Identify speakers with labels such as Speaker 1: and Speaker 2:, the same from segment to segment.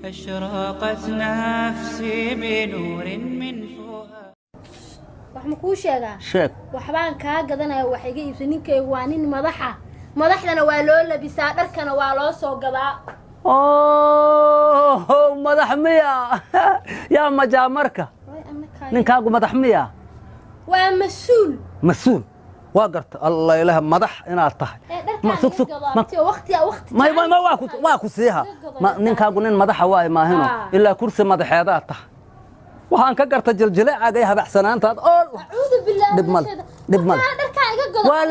Speaker 1: أشرقت نفسي بنور من فؤاد.
Speaker 2: waxaan kuu sheegaa
Speaker 3: sheeg
Speaker 2: waxbaan ka gadanayo wax iga iibsan ninkay waa nin madaxdana waa loo labisaa dharkana waa loo soo gadaa
Speaker 3: madax miya yaa majaamarka ninkaagu madax miya
Speaker 2: waa mas'uul
Speaker 3: waa garta allah ilaah madax inaad tahay waa ku siiha ninkaagu nin madaxa waay maahino ilaa kursi madaxeedaad tahay waxaan ka garta jiljileecaaga iyo habaxsanaantaad dhib male waa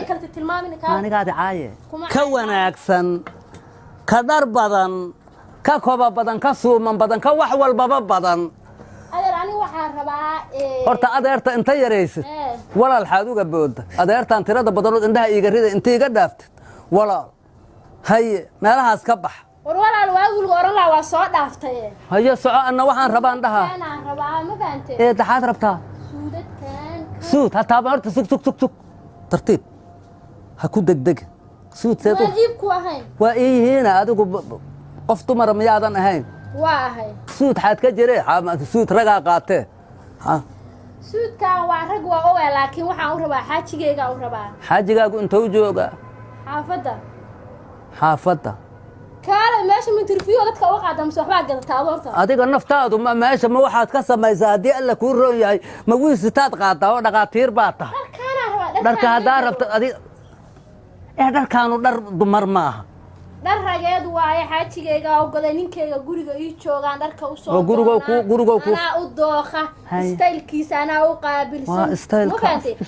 Speaker 3: lagaanigaadi caaye ka wanaagsan ka dhar badan ka koba badan ka suuman badan ka wax walbaba badan horta adeerta inta yaraysid walaal xaad uga booda adeertaan tirada badanood indhaha iiga rida inta iga dhaaftid walaal haye meelahaas ka bax
Speaker 2: walaal waagulga orala waa soo dhaaftay
Speaker 3: haye soco anna waxaan rabaan dhahaa daxaad rabtaa suud hataaba horta sug tartiib ha ku degdeg suud waa ii yihiina adigu qof dumara miyaadan ahayn
Speaker 2: waa ahay
Speaker 3: suud xaad ka jire suud ragaa qaatee
Speaker 2: suudkaan waa rag waa owe laakiin waxaan u rabaa
Speaker 3: xaajigaagu intuu joogaa xaafadda
Speaker 2: kaale meesha interview dadka uga qaadamso waxbaa gadataa horta
Speaker 3: adiga naftaadu meesha ma waxaad ka samaysaa haddii alla kuu roon yahay ma wiisitaad qaadaa oo dhaqaatiir baa tahay dharka haddaa rabta dharkaanu dhar dumar maaha
Speaker 2: dhar rageed waaye xaajigayga oo goday ninkayga guriga ii joogaan dharka u soo
Speaker 3: guriga ku
Speaker 2: anaa u dooqa staylkiisa anaa u qaabilsan
Speaker 3: waa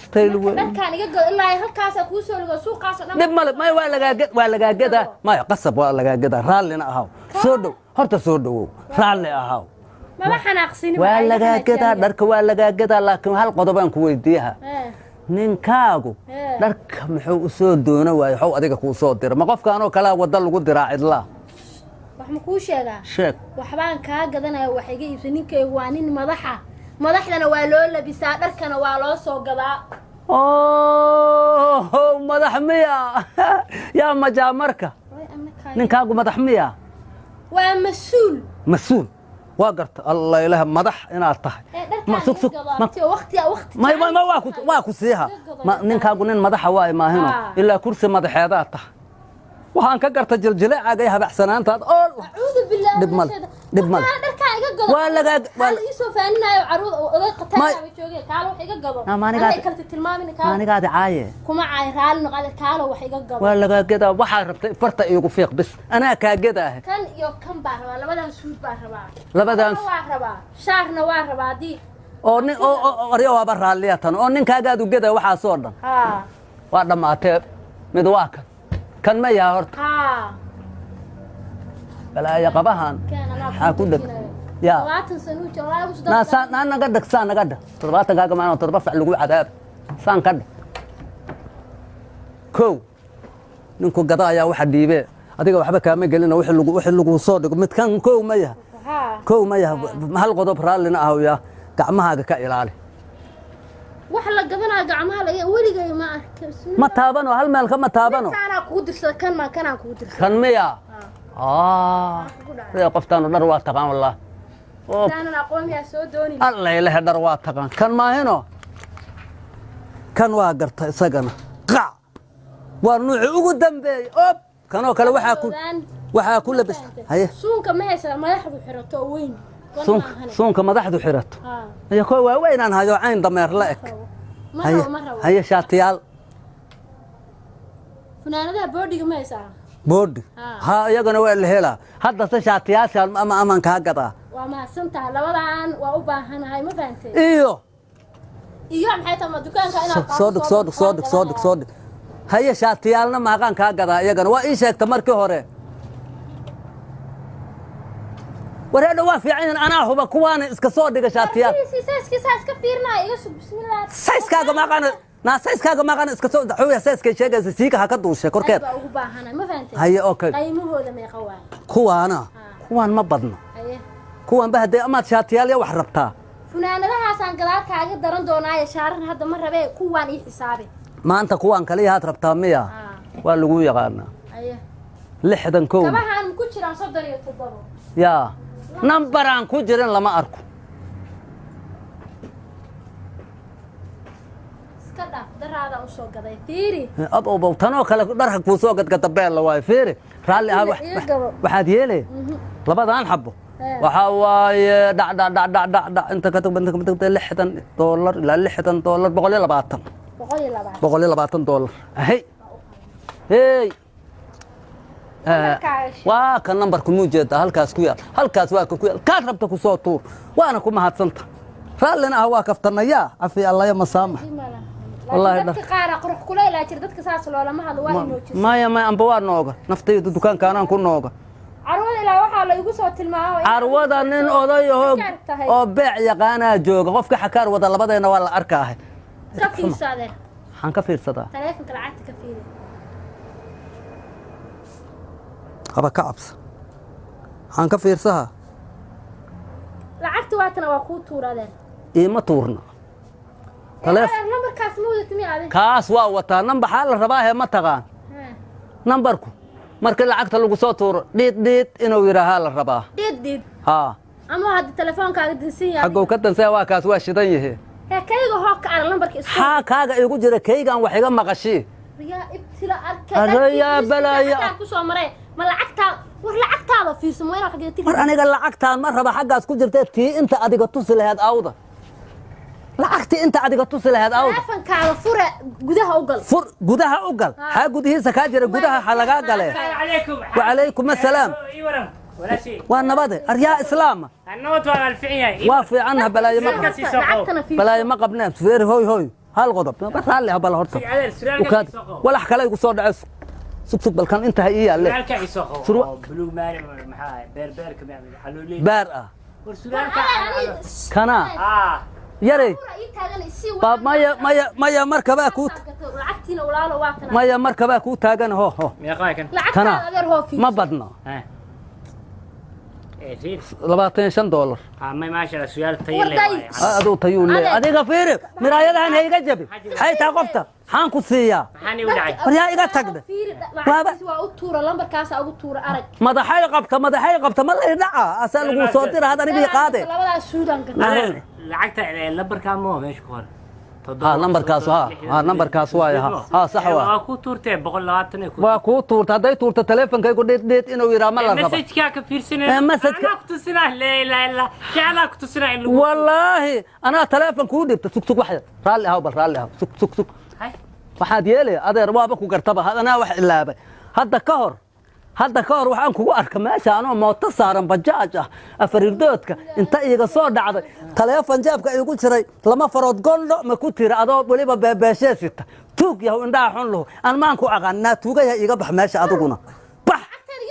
Speaker 3: stayl weyn
Speaker 2: dharkaan iga godo ilaa halkaas ku soo ligo suuqaas dhan
Speaker 3: dib male may waa lagaa gadaa maya qasab waa lagaa gadaa raallina ahaw soo dhow horta soo dhowow raalli ahaw
Speaker 2: maba xanaaqsini
Speaker 3: waa lagaa gadaa dharka waa lagaa gadaa laakiin hal qodobaan ku weydiiyaha ninkaagu dharka muxuu u soo doona waayo xow adiga kuu soo dira ma qofkaanoo kalea wadda lagu diraa cidlaa
Speaker 2: wax ma kuu sheegaa
Speaker 3: sheeg
Speaker 2: waxbaan kaa gadanayo wax iga iibsan ninkay waa nin madaxdana waa loo labisaa dharkana waa loo soo gadaa
Speaker 3: madax miya yaa majaamarka ninkaagu madax miya
Speaker 2: waa
Speaker 3: mas'uul waa garta allah ilaah madax inaad tahay waa ku siiha ninkaagu nin madaxa waay maahino ilaa kursi madaxeedaad tahay waxaan ka garta jiljileecaaga iyo habaxsanaantaad dhib male maanigaadi caaye waa lagaa gadaa waxaad rabtay farta iigu fiiq bis anaa kaa gadaahe
Speaker 2: kan iyo kan baa rabaa labadan suud baa rabaa shaarna waa rabaa haddii
Speaker 3: oryo waaba raalliya tan oo ninkaagaadu gadaa waxaasoo dhan waa dhammaatee mid waa kan ma yaha horta balaaya qabahan maxaa ku dheg naga dheg saa naga dheg 70 maalin 7 fac lagu cadaab saan ka dheg kow ninku gada ayaa waxa dhiibee adiga waxba kaama gelina wixii lagu soo dhigo mid kan kow ma yaha hal qodob raallina ahawya gacmahaaga ka ilaali
Speaker 2: wax la gadanaa gacmaha laga weligay ma arkay
Speaker 3: ma taabano hal meel kama taabano
Speaker 2: kana kugu dirsan kana kugu dirsan
Speaker 3: kan miya qoftaan dhar waa taqaan wallah
Speaker 2: taana aqoon yaa soo dooni
Speaker 3: alla ilaah dhar waa taqaan kan maahino kan waa garta isagana qac waa nuuci ugu dambeeyay kanoo kale waxaa ku labis haye
Speaker 2: suunka ma haysa madaxdu xirato weyn
Speaker 3: suunka madaxdu xirato ayaa koo waaweynaan hayo cayn dameer la eg haye shaatiyaal
Speaker 2: funaanadaha boodhiga ma haysaa
Speaker 3: boodhi iyagana waa la helaa hadda se shaatiyaasha ama aman kaa gadaa
Speaker 2: waa mahadsantahay labadan waa u baahanahay ma fahantay
Speaker 3: iyo
Speaker 2: maxay tahay dukaanka inaad
Speaker 3: soo dhig haye shaatiyaalna maaqaan kaa gadaa iyagana waa ii sheegta markii hore wareedha waa fiican anaa huba kuwaana iska soo dhiga shaatiyaal sayskaaga maaqaan iska soo dhaxooya sayska sheegaysa siiga ha ka duushay korkeed
Speaker 2: ugu baahanahay ma fahantay
Speaker 3: haye okay
Speaker 2: qaymahooda meeqa waa
Speaker 3: kuwaan ma badna kuwaan ba haday amaad shaatiyaal wax rabtaa
Speaker 2: funaanadahaasaan gadaal kaaga daran doonaaye shaaran hadda ma rabee kuwaan ii xisaabe
Speaker 3: maanta kuwaan kaliya had rabtaa miya waa lagu yaqaanaa لحدا كوم
Speaker 2: كمان أنا مكنتش عن صدر يتضرب
Speaker 3: يا نمبر عن كوجرين لما أركو
Speaker 2: كذا در هذا وشو كذا فيري
Speaker 3: أبو بوتانو كلا درك وسوق قد كتبين لواي فيري رالي ها واحد يلي لبضان حبه وحواي دع أنت كتب لحدا دولار لا لحدا دولار بقولي لبعضهم بقولي لبعضهم $. هي waa kan nambarku muu jeeda halkaas ku yaal halkaas waa ku yaal ka rabta ku soo tuur waana ku mahadsanta raallina ah waa kaftanaya afi Allah ya masaamax wallahi
Speaker 2: dadka qaar qurux kula ila jir dadka saas loolama hado waa inoo jis
Speaker 3: ma amba waa nooga naftayda dukaanka aan ku nooga
Speaker 2: carwada ilaa waxa la igu soo tilmaamay
Speaker 3: carwada nin oday oo beec yaqaana jooga qofka xakaar wada labadeena waa la arkaa
Speaker 2: ka fiirsadeen
Speaker 3: waxaan ka fiirsadaa
Speaker 2: taleefanka lacagta ka fiiri
Speaker 3: haba ka cabs waxaan ka fiirsahaa
Speaker 2: lacagta waatana waa ku tuuradeen
Speaker 3: iima tuurna
Speaker 2: nambarkaas muudad miyaade
Speaker 3: kaas waa wataa nambar xal la rabaa ma taqaan nambarku markii lacagta lagu soo tuuro dhiid inuu yiraahaa la rabaa
Speaker 2: dhiid
Speaker 3: ha
Speaker 2: ama hadda telefoonkaaga dinsan yahay
Speaker 3: xagow ka dansaa waa kaas waa shidan yahay
Speaker 2: kayga hooka aan nambarka isku
Speaker 3: ha kaaga igu jira kaygan wax iga maqashii
Speaker 2: riyaa ibtila arkay
Speaker 3: riyaa balaya
Speaker 2: ku soo maray ma lacagta war lacagtaada fiirso ma inaad xageetid
Speaker 3: mar aniga lacagtaan ma raba xaggaas ku jirtay tii inta adiga tusi lahayd awda lacagti inta adiga tusi lahayd awda
Speaker 2: telefonkaaga fura gudaha u gal ha gudihiisa ka jira gudaha xalaga gale wa alaykum asalaam waa nabade aryaa islaam
Speaker 4: النوت والفعيه
Speaker 3: وافي عنها بلاي ما قبنا فير هوي هل غضب بس عليها بلا هرطه ولا حكى لي سو دعس سوق بل كان انت هي اللي
Speaker 4: سؤالك يسوق بلو ماري محا بير كمان حلولي
Speaker 3: بير
Speaker 4: سؤالك
Speaker 3: كان يري باب مايا مركبه كوت
Speaker 2: lacagtiina walaalo waa kana
Speaker 3: مايا مركبه كوت تاغن هو
Speaker 4: meeqa kan
Speaker 2: lacagtaada adeer hoo fi
Speaker 3: ما بدنا
Speaker 4: فير
Speaker 3: $25
Speaker 4: ما شاء الله سؤال طيب
Speaker 3: aduu tayuu leeyahay adiga fiir miraayadahan hay iga jabi hay taa qofta xaan ku siiyaa
Speaker 4: maxaan u dhacay
Speaker 3: waryaa iga tagda
Speaker 2: waa u tuura lambarkaas ugu tuura arag
Speaker 3: madaxay qabta ma la dhaca asal lagu soo diray hada ribi qaade
Speaker 2: labadaas suudan
Speaker 4: lacagta lambarka ma meesha ku hor
Speaker 3: lambarkaas lambarkaas waa sax waa
Speaker 4: ku tuurtay 120
Speaker 3: waa ku tuurta haday tuurta teleefankaygu dheed inuu yiraahdo ma la rabo
Speaker 4: message-ka ka fiirsanay
Speaker 3: message-ka
Speaker 4: ku tusinaa la jacala ku tusinaa in
Speaker 3: wallahi ana teleefanku u dhibta sug wax raalli ah sug waxaad yeelay adeer waaba ku gartaba hadana wax ilaabay hadda ka hor waxaan kugu arkay meesha anoo mooto saaran bajaaj afarirdoodka inta iiga soo dhacday teleefan jaabka iigu jiray lama farood goldho ma ku tira adoo waliba beebeesheesita tuug yahow indhaha xun lahu aan maan ku aqaanaa tuugaya iiga bax meesha adiguna bax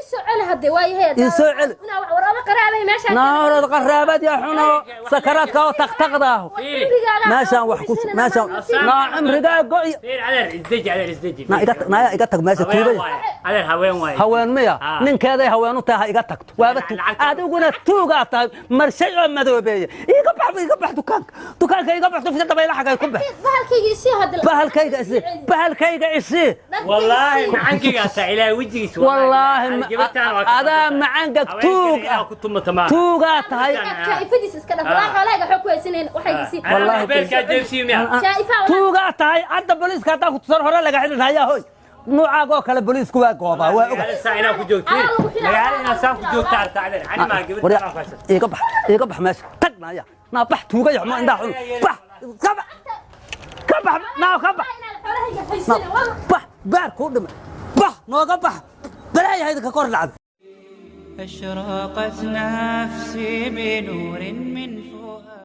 Speaker 2: سؤال هذا واي هذا
Speaker 3: يسؤال
Speaker 2: وراء قرابة ماشي
Speaker 3: نار قرابة يا حنو سكرات كاو تقتقده ماشي وحكوش ماشي نا عمري قوي
Speaker 4: على الزج على الزج
Speaker 3: نا إيقتك ماشي توبي
Speaker 4: على الهوين واي
Speaker 3: هوين ميا من كذا هوين تاها إيقتك وابت أدوقنا توقع طيب مرشي مذوبية يقبح دكانك يقبح في الطبيعة لا حاجة يقبح بهالكيك يصير
Speaker 4: والله معانك قاسا إلى وجهي
Speaker 3: والله هذا معانك توقع هاي والله توقع هاي عند بوليس كاتاك تصير هلا لقى حد هيا هوي نوعاقو كلا بوليس كوا قوبا
Speaker 4: ساينا كجوك مغالنا سان كجوك تعال انا ما قبل
Speaker 3: يقبح ماشي تقنا يا نابح توقع يا ما عنده بح كبح بح بار كودم بح نوقبح بلاي هيدا كور العب
Speaker 1: أشرقت نفسي بنور من فوق